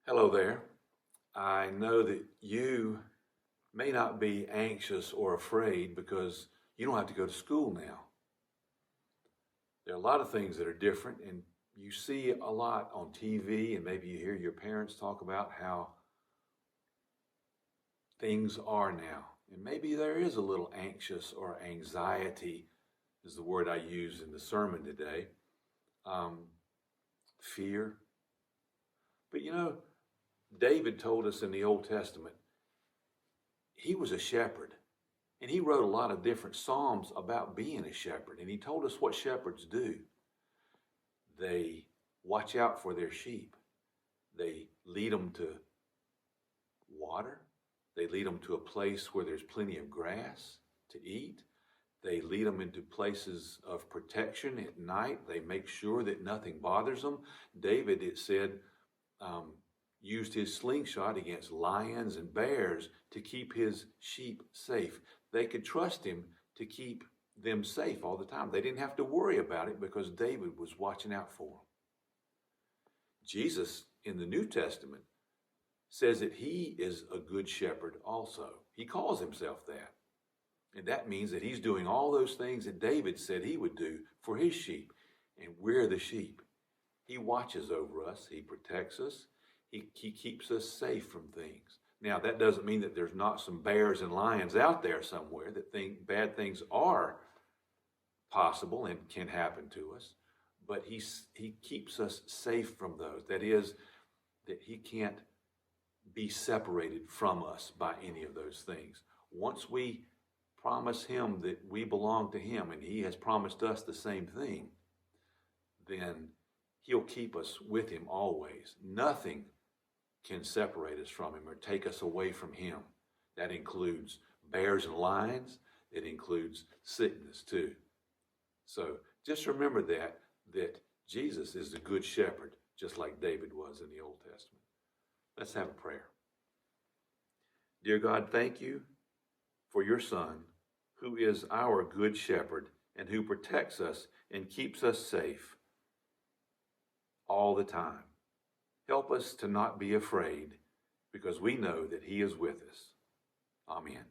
Hello there. I know that you may not be anxious or afraid because you don't have to go to school now. There are a lot of things that are different, and you see a lot on TV, and maybe you hear your parents talk about how things are now. And maybe there is a little anxious or anxiety, is the word I use in the sermon today. Um, Fear. But David told us in the Old Testament, he was a shepherd. And he wrote a lot of different Psalms about being a shepherd. And he told us what shepherds do. They watch out for their sheep. They lead them to water. They lead them to a place where there's plenty of grass to eat. They lead them into places of protection at night. They make sure that nothing bothers them. David, it said, used his slingshot against lions and bears to keep his sheep safe. They could trust him to keep them safe all the time. They didn't have to worry about it because David was watching out for them. Jesus in the New Testament says that he is a good shepherd also. He calls himself that. And that means that he's doing all those things that David said he would do for his sheep. And we're the sheep. He watches over us. He protects us. He keeps us safe from things. Now, that doesn't mean that there's not some bears and lions out there somewhere that think bad things are possible and can happen to us. But he keeps us safe from those. That is, that he can't be separated from us by any of those things. Once we promise him that we belong to him and he has promised us the same thing, then he'll keep us with him always. Nothing can separate us from him or take us away from him. That includes bears and lions. It includes sickness too. So just remember that Jesus is the good shepherd, just like David was in the Old Testament. Let's have a prayer. Dear God, thank you for your Son, who is our good shepherd and who protects us and keeps us safe all the time. Help us to not be afraid because we know that he is with us. Amen.